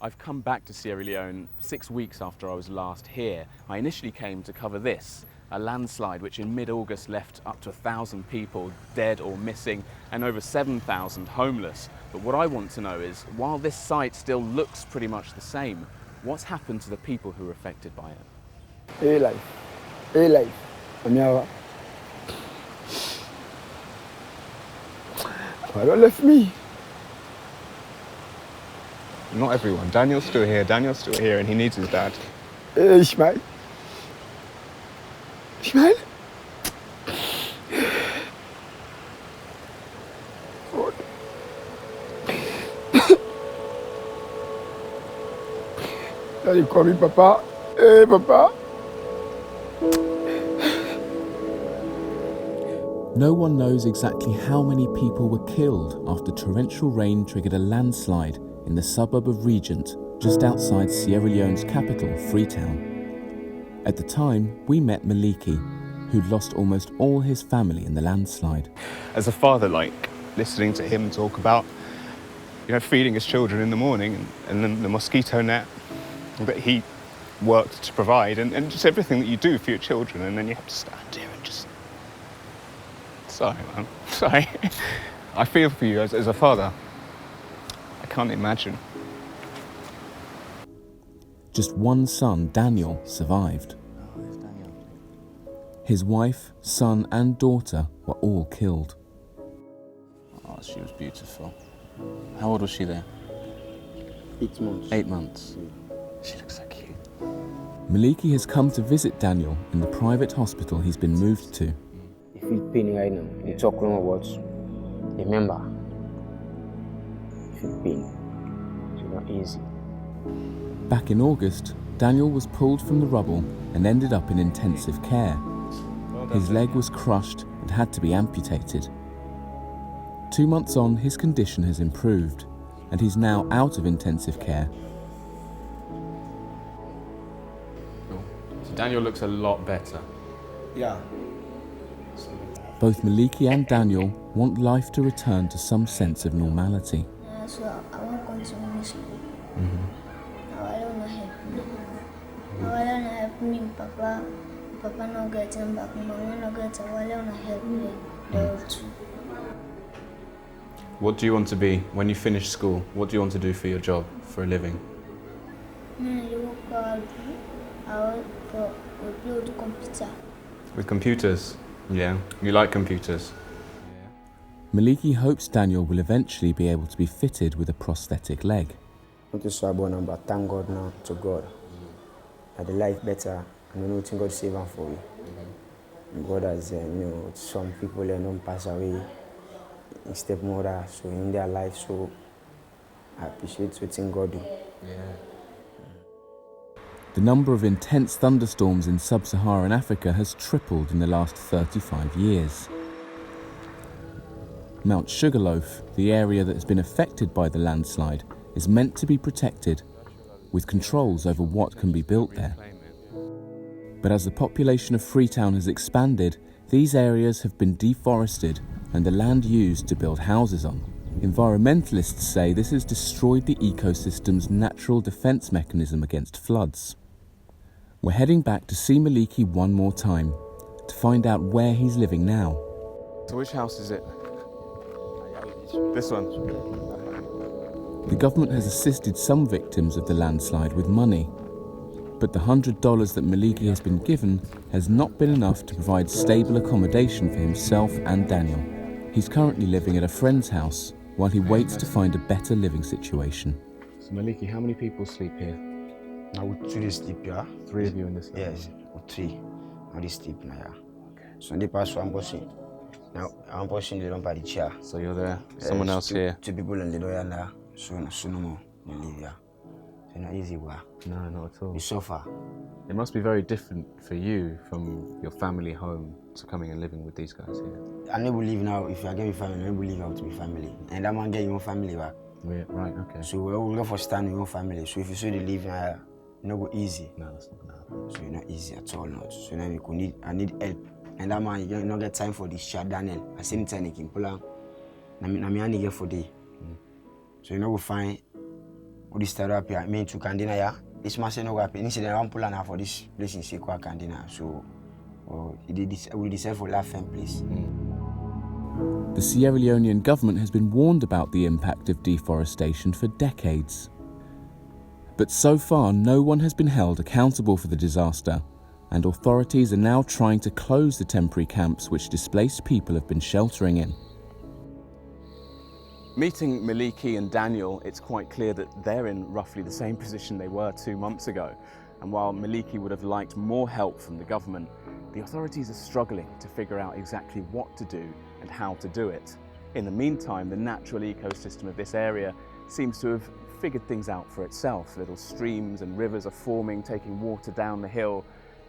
I've come back to Sierra Leone 6 weeks after I was last here. I initially came to cover this, a landslide which in mid-August left up to 1,000 people dead or missing and over 7,000 homeless. But what I want to know is, while this site still looks pretty much the same, what's happened to the people who were affected by it? Life. Why don't left me? Not everyone. Daniel's still here, and he needs his dad. Ishmael. God. Daddy call me Papa. Hey, Papa. No one knows exactly how many people were killed after torrential rain triggered a landslide in the suburb of Regent, just outside Sierra Leone's capital, Freetown. At the time, we met Maliki, who'd lost almost all his family in the landslide. As a father, listening to him talk about, feeding his children in the morning and then the mosquito net that he worked to provide and just everything that you do for your children, and then you have to stand here and just... Sorry, man. Sorry. I feel for you as a father. I can't imagine. Just one son, Daniel, survived. His wife, son and daughter were all killed. Oh, she was beautiful. How old was she there? 8 months. 8 months. She looks so cute. Maliki has come to visit Daniel in the private hospital he's been moved to. You feel pain right now. You talk wrong about. Remember, you feel pain. It's not easy. Back in August, Daniel was pulled from the rubble and ended up in intensive care. His leg was crushed and had to be amputated. 2 months on, his condition has improved, and he's now out of intensive care. So Daniel looks a lot better. Yeah. Both Maliki and Daniel want life to return to some sense of normality. So I want continuously. I don't help me. I don't help me, Papa. Papa not getting back. Mama not getting. I don't help me. What do you want to be when you finish school? What do you want to do for your job, for a living? I work with the computer. With computers? Yeah. You like computers? Maliki hopes Daniel will eventually be able to be fitted with a prosthetic leg. Not to say about but thank God now to God. That the life better, and I know what God save for me. God has, some people don't pass away in stepmother, so in their life, so I appreciate what God do. Yeah. The number of intense thunderstorms in sub-Saharan Africa has tripled in the last 35 years. Mount Sugarloaf, the area that has been affected by the landslide, is meant to be protected, with controls over what can be built there. But as the population of Freetown has expanded, these areas have been deforested and the land used to build houses on. Environmentalists say this has destroyed the ecosystem's natural defense mechanism against floods. We're heading back to see Maliki one more time to find out where he's living now. So which house is it? This one? The government has assisted some victims of the landslide with money, but the $100 that Maliki has been given has not been enough to provide stable accommodation for himself and Daniel. He's currently living at a friend's house while he waits to find a better living situation. So Maliki, how many people sleep here? Now we 2 sleep, yeah. 3 of you in this house? Yes, 3. Now they sleep now, yeah. So they pass one person. Now I'm pushing the lump at the chair. So you're there, someone else here? 2 people in the door now. So no more, you leave, yeah. So not easy work. No, not at all. You suffer. It must be very different for you from your family home to coming and living with these guys here. I never leave now. If I get my family, I never leave out to my family. And that man get your own family back. Yeah, right, okay. So we go for stand your own family. So if you say they leave now, no go easy. No, that's not gonna happen. So it's not easy at all not. So now I need help. And that man, you not get time for this chat, Daniel. At same time, he can pull out. I mean, I get for day. So you know, we find this therapy, I mean to Candina, yeah. This must no happen. Incident one plan for this place in Sequa Candina. So we decided for laughing place. The Sierra Leonean government has been warned about the impact of deforestation for decades. But so far, no one has been held accountable for the disaster, and authorities are now trying to close the temporary camps which displaced people have been sheltering in. Meeting Maliki and Daniel, it's quite clear that they're in roughly the same position they were 2 months ago. And while Maliki would have liked more help from the government, the authorities are struggling to figure out exactly what to do and how to do it. In the meantime, the natural ecosystem of this area seems to have figured things out for itself. Little streams and rivers are forming, taking water down the hill.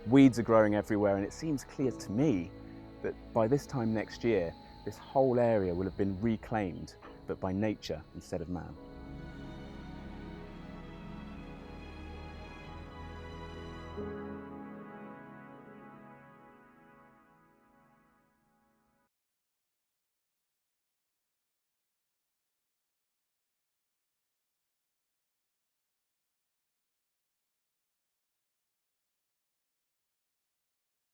Weeds are growing everywhere, and it seems clear to me that by this time next year, this whole area will have been reclaimed, but by nature instead of man.